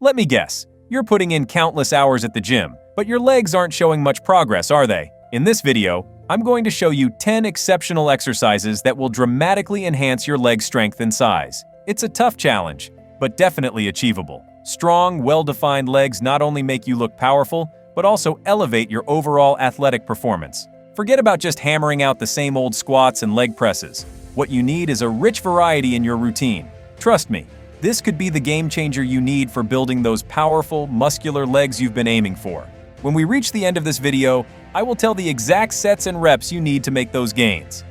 Let me guess, you're putting in countless hours at the gym, but your legs aren't showing much progress, are they? In this video, I'm going to show you 10 exceptional exercises that will dramatically enhance your leg strength and size. It's a tough challenge, but definitely achievable. Strong, well-defined legs not only make you look powerful, but also elevate your overall athletic performance. Forget about just hammering out the same old squats and leg presses. What you need is a rich variety in your routine. Trust me, this could be the game changer you need for building those powerful, muscular legs you've been aiming for. When we reach the end of this video, I will tell the exact sets and reps you need to make those gains.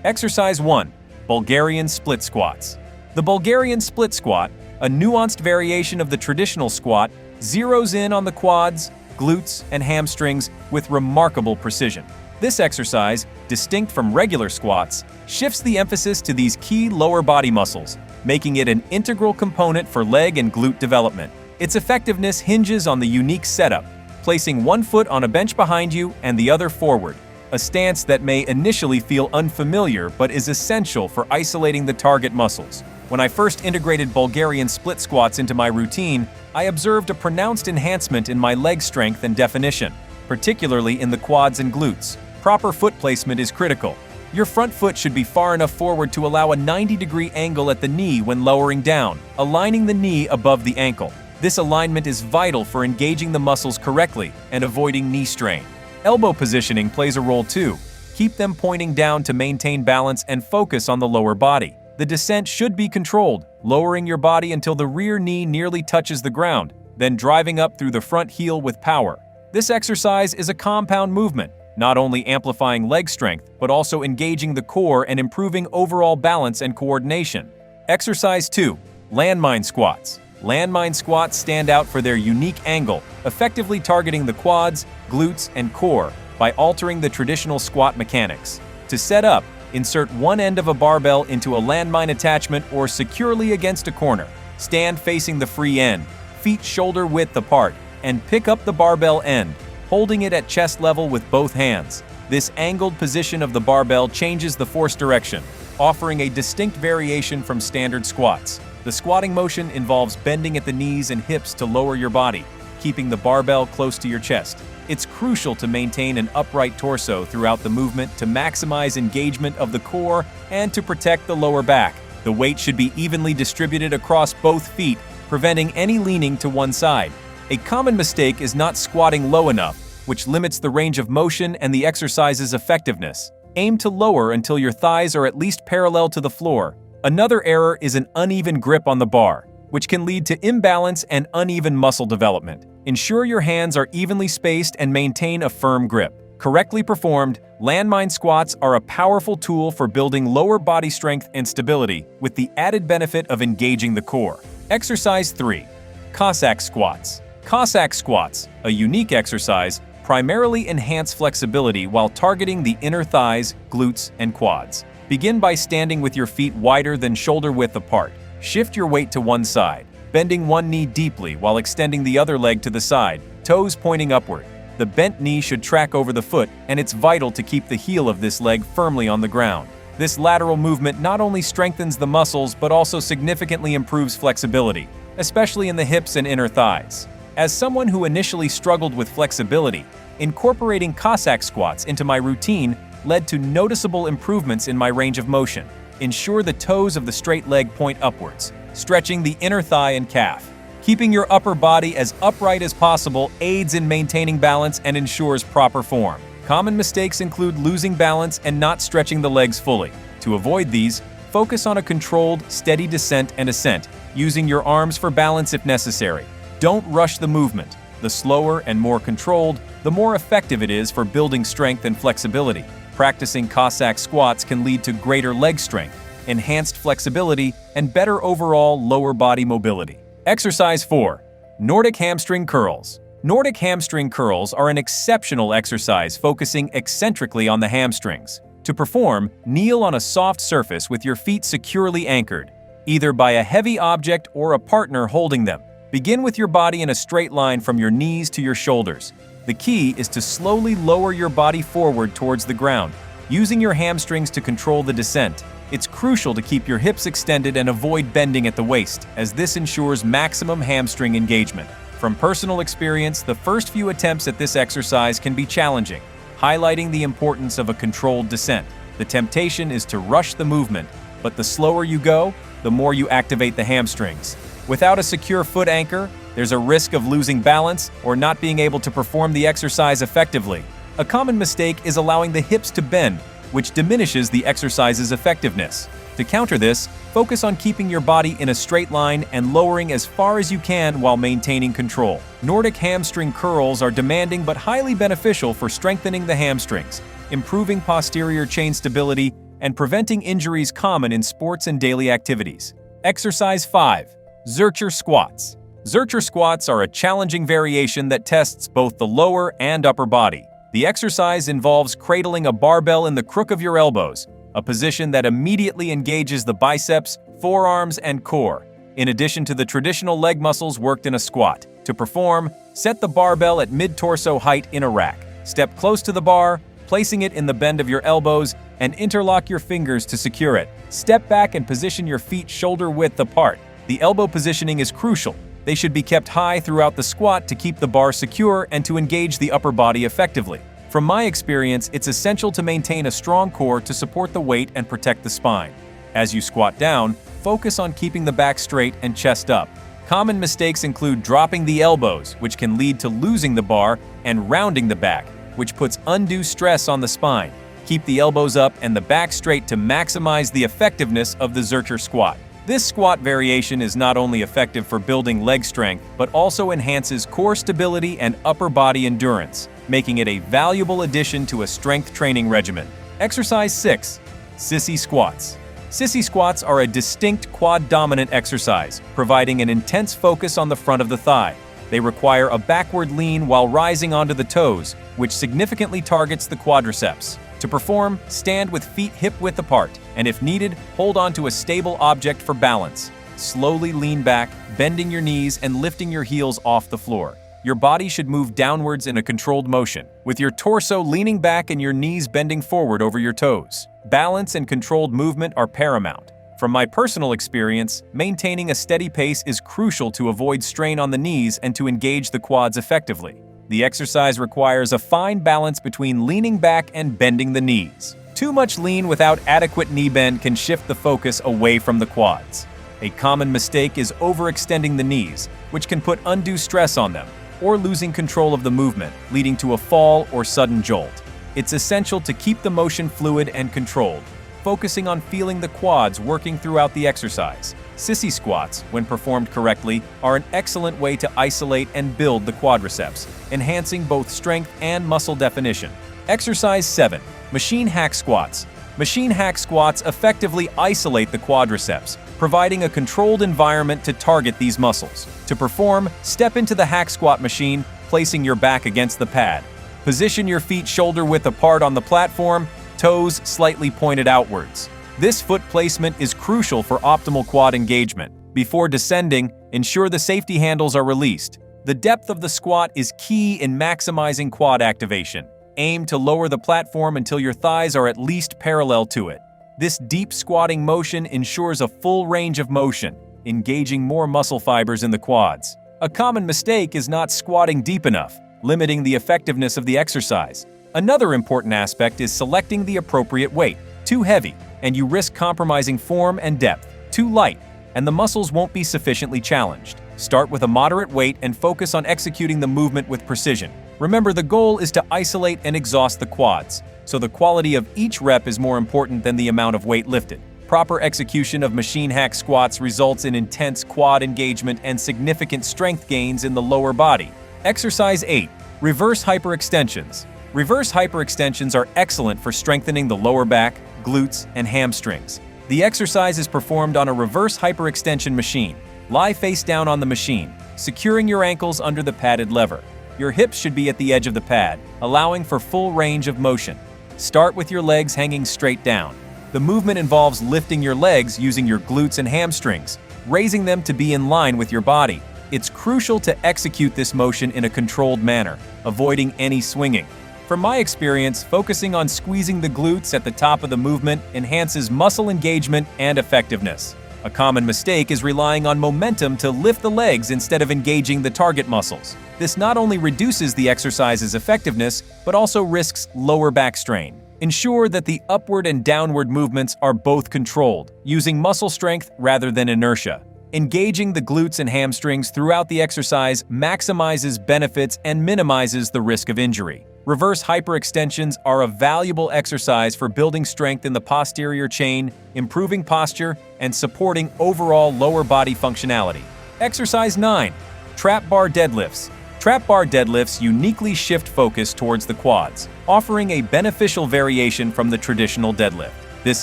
Exercise 1. Bulgarian split squats. The Bulgarian split squat, a nuanced variation of the traditional squat, zeroes in on the quads, glutes, and hamstrings with remarkable precision. This exercise, distinct from regular squats, shifts the emphasis to these key lower body muscles, making it an integral component for leg and glute development. Its effectiveness hinges on the unique setup, placing one foot on a bench behind you and the other forward, a stance that may initially feel unfamiliar but is essential for isolating the target muscles. When I first integrated Bulgarian split squats into my routine, I observed a pronounced enhancement in my leg strength and definition, particularly in the quads and glutes. Proper foot placement is critical. Your front foot should be far enough forward to allow a 90-degree angle at the knee when lowering down, aligning the knee above the ankle. This alignment is vital for engaging the muscles correctly and avoiding knee strain. Elbow positioning plays a role too. Keep them pointing down to maintain balance and focus on the lower body. The descent should be controlled, lowering your body until the rear knee nearly touches the ground, then driving up through the front heel with power. This exercise is a compound movement, not only amplifying leg strength, but also engaging the core and improving overall balance and coordination. Exercise 2. Landmine squats. Landmine squats stand out for their unique angle, effectively targeting the quads, glutes, and core by altering the traditional squat mechanics. To set up, insert one end of a barbell into a landmine attachment or securely against a corner. Stand facing the free end, feet shoulder width apart, and pick up the barbell end, holding it at chest level with both hands. This angled position of the barbell changes the force direction, offering a distinct variation from standard squats. The squatting motion involves bending at the knees and hips to lower your body, keeping the barbell close to your chest. It's crucial to maintain an upright torso throughout the movement to maximize engagement of the core and to protect the lower back. The weight should be evenly distributed across both feet, preventing any leaning to one side. A common mistake is not squatting low enough, which limits the range of motion and the exercise's effectiveness. Aim to lower until your thighs are at least parallel to the floor. Another error is an uneven grip on the bar, which can lead to imbalance and uneven muscle development. Ensure your hands are evenly spaced and maintain a firm grip. Correctly performed, landmine squats are a powerful tool for building lower body strength and stability, with the added benefit of engaging the core. Exercise 3. Cossack squats. Cossack squats, a unique exercise, primarily enhance flexibility while targeting the inner thighs, glutes, and quads. Begin by standing with your feet wider than shoulder width apart. Shift your weight to one side, bending one knee deeply while extending the other leg to the side, toes pointing upward. The bent knee should track over the foot, and it's vital to keep the heel of this leg firmly on the ground. This lateral movement not only strengthens the muscles but also significantly improves flexibility, especially in the hips and inner thighs. As someone who initially struggled with flexibility, incorporating Cossack squats into my routine led to noticeable improvements in my range of motion. Ensure the toes of the straight leg point upwards, stretching the inner thigh and calf. Keeping your upper body as upright as possible aids in maintaining balance and ensures proper form. Common mistakes include losing balance and not stretching the legs fully. To avoid these, focus on a controlled, steady descent and ascent, using your arms for balance if necessary. Don't rush the movement. The slower and more controlled, the more effective it is for building strength and flexibility. Practicing Cossack squats can lead to greater leg strength, enhanced flexibility, and better overall lower body mobility. Exercise 4. Nordic hamstring curls. Nordic hamstring curls are an exceptional exercise focusing eccentrically on the hamstrings. To perform, kneel on a soft surface with your feet securely anchored, either by a heavy object or a partner holding them. Begin with your body in a straight line from your knees to your shoulders. The key is to slowly lower your body forward towards the ground, using your hamstrings to control the descent. It's crucial to keep your hips extended and avoid bending at the waist, as this ensures maximum hamstring engagement. From personal experience, the first few attempts at this exercise can be challenging, highlighting the importance of a controlled descent. The temptation is to rush the movement, but the slower you go, the more you activate the hamstrings. Without a secure foot anchor, there's a risk of losing balance or not being able to perform the exercise effectively. A common mistake is allowing the hips to bend, which diminishes the exercise's effectiveness. To counter this, focus on keeping your body in a straight line and lowering as far as you can while maintaining control. Nordic hamstring curls are demanding but highly beneficial for strengthening the hamstrings, improving posterior chain stability, and preventing injuries common in sports and daily activities. Exercise 5. Zercher squats. Zercher squats are a challenging variation that tests both the lower and upper body. The exercise involves cradling a barbell in the crook of your elbows, a position that immediately engages the biceps, forearms, and core, in addition to the traditional leg muscles worked in a squat. To perform, set the barbell at mid-torso height in a rack. Step close to the bar, placing it in the bend of your elbows, and interlock your fingers to secure it. Step back and position your feet shoulder-width apart. The elbow positioning is crucial. They should be kept high throughout the squat to keep the bar secure and to engage the upper body effectively. From my experience, it's essential to maintain a strong core to support the weight and protect the spine. As you squat down, focus on keeping the back straight and chest up. Common mistakes include dropping the elbows, which can lead to losing the bar, and rounding the back, which puts undue stress on the spine. Keep the elbows up and the back straight to maximize the effectiveness of the Zercher squat. This squat variation is not only effective for building leg strength, but also enhances core stability and upper body endurance, making it a valuable addition to a strength training regimen. Exercise 6. Sissy squats. Sissy squats are a distinct quad-dominant exercise, providing an intense focus on the front of the thigh. They require a backward lean while rising onto the toes, which significantly targets the quadriceps. To perform, stand with feet hip-width apart, and if needed, hold onto a stable object for balance. Slowly lean back, bending your knees and lifting your heels off the floor. Your body should move downwards in a controlled motion, with your torso leaning back and your knees bending forward over your toes. Balance and controlled movement are paramount. From my personal experience, maintaining a steady pace is crucial to avoid strain on the knees and to engage the quads effectively. The exercise requires a fine balance between leaning back and bending the knees. Too much lean without adequate knee bend can shift the focus away from the quads. A common mistake is overextending the knees, which can put undue stress on them, or losing control of the movement, leading to a fall or sudden jolt. It's essential to keep the motion fluid and controlled, focusing on feeling the quads working throughout the exercise. Sissy squats, when performed correctly, are an excellent way to isolate and build the quadriceps, enhancing both strength and muscle definition. Exercise 7. Machine hack squats. Machine hack squats effectively isolate the quadriceps, providing a controlled environment to target these muscles. To perform, step into the hack squat machine, placing your back against the pad. Position your feet shoulder-width apart on the platform, toes slightly pointed outwards. This foot placement is crucial for optimal quad engagement. Before descending, ensure the safety handles are released. The depth of the squat is key in maximizing quad activation. Aim to lower the platform until your thighs are at least parallel to it. This deep squatting motion ensures a full range of motion, engaging more muscle fibers in the quads. A common mistake is not squatting deep enough, limiting the effectiveness of the exercise. Another important aspect is selecting the appropriate weight. Too heavy, and you risk compromising form and depth. Too light, and the muscles won't be sufficiently challenged. Start with a moderate weight and focus on executing the movement with precision. Remember, the goal is to isolate and exhaust the quads, so the quality of each rep is more important than the amount of weight lifted. Proper execution of machine hack squats results in intense quad engagement and significant strength gains in the lower body. Exercise 8. Reverse hyperextensions. Reverse hyperextensions are excellent for strengthening the lower back, glutes, and hamstrings. The exercise is performed on a reverse hyperextension machine. Lie face down on the machine, securing your ankles under the padded lever. Your hips should be at the edge of the pad, allowing for full range of motion. Start with your legs hanging straight down. The movement involves lifting your legs using your glutes and hamstrings, raising them to be in line with your body. It's crucial to execute this motion in a controlled manner, avoiding any swinging. From my experience, focusing on squeezing the glutes at the top of the movement enhances muscle engagement and effectiveness. A common mistake is relying on momentum to lift the legs instead of engaging the target muscles. This not only reduces the exercise's effectiveness, but also risks lower back strain. Ensure that the upward and downward movements are both controlled, using muscle strength rather than inertia. Engaging the glutes and hamstrings throughout the exercise maximizes benefits and minimizes the risk of injury. Reverse hyperextensions are a valuable exercise for building strength in the posterior chain, improving posture, and supporting overall lower body functionality. Exercise 9. Trap bar deadlifts. Trap bar deadlifts uniquely shift focus towards the quads, offering a beneficial variation from the traditional deadlift. This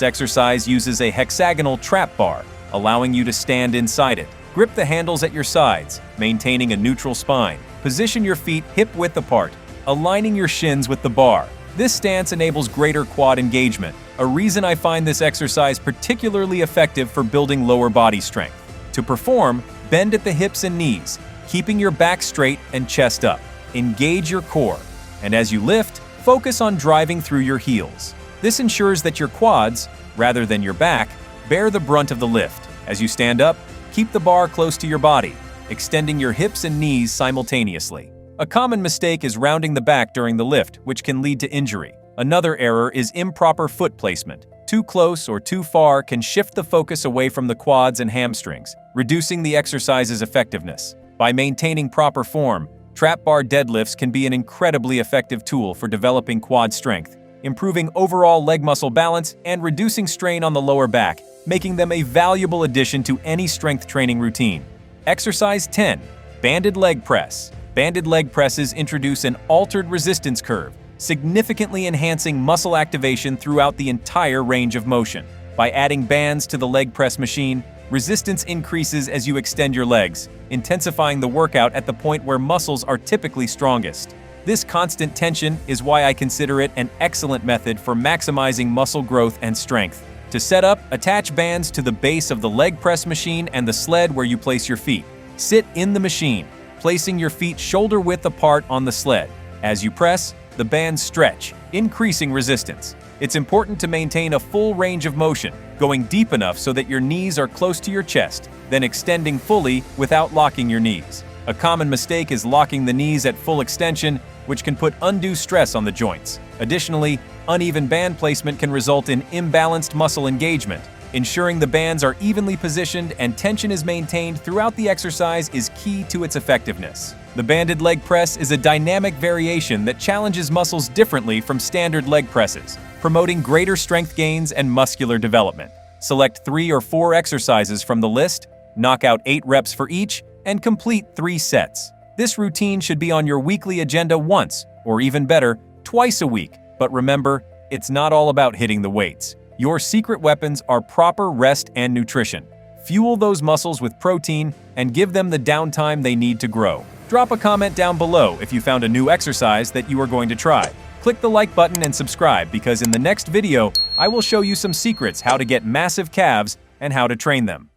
exercise uses a hexagonal trap bar, allowing you to stand inside it. Grip the handles at your sides, maintaining a neutral spine. Position your feet hip-width apart, aligning your shins with the bar. This stance enables greater quad engagement, a reason I find this exercise particularly effective for building lower body strength. To perform, bend at the hips and knees, keeping your back straight and chest up. Engage your core, and as you lift, focus on driving through your heels. This ensures that your quads, rather than your back, bear the brunt of the lift. As you stand up, keep the bar close to your body, extending your hips and knees simultaneously. A common mistake is rounding the back during the lift, which can lead to injury. Another error is improper foot placement. Too close or too far can shift the focus away from the quads and hamstrings, reducing the exercise's effectiveness. By maintaining proper form, trap bar deadlifts can be an incredibly effective tool for developing quad strength, improving overall leg muscle balance, and reducing strain on the lower back, making them a valuable addition to any strength training routine. Exercise 10. Banded leg press. Banded leg presses introduce an altered resistance curve, significantly enhancing muscle activation throughout the entire range of motion. By adding bands to the leg press machine, resistance increases as you extend your legs, intensifying the workout at the point where muscles are typically strongest. This constant tension is why I consider it an excellent method for maximizing muscle growth and strength. To set up, attach bands to the base of the leg press machine and the sled where you place your feet. Sit in the machine, placing your feet shoulder-width apart on the sled. As you press, the bands stretch, increasing resistance. It's important to maintain a full range of motion, going deep enough so that your knees are close to your chest, then extending fully without locking your knees. A common mistake is locking the knees at full extension, which can put undue stress on the joints. Additionally, uneven band placement can result in imbalanced muscle engagement. Ensuring the bands are evenly positioned and tension is maintained throughout the exercise is key to its effectiveness. The banded leg press is a dynamic variation that challenges muscles differently from standard leg presses, promoting greater strength gains and muscular development. Select 3 or 4 exercises from the list, knock out 8 reps for each, and complete 3 sets. This routine should be on your weekly agenda once, or even better, twice a week. But remember, it's not all about hitting the weights. Your secret weapons are proper rest and nutrition. Fuel those muscles with protein and give them the downtime they need to grow. Drop a comment down below if you found a new exercise that you are going to try. Click the like button and subscribe because in the next video, I will show you some secrets how to get massive calves and how to train them.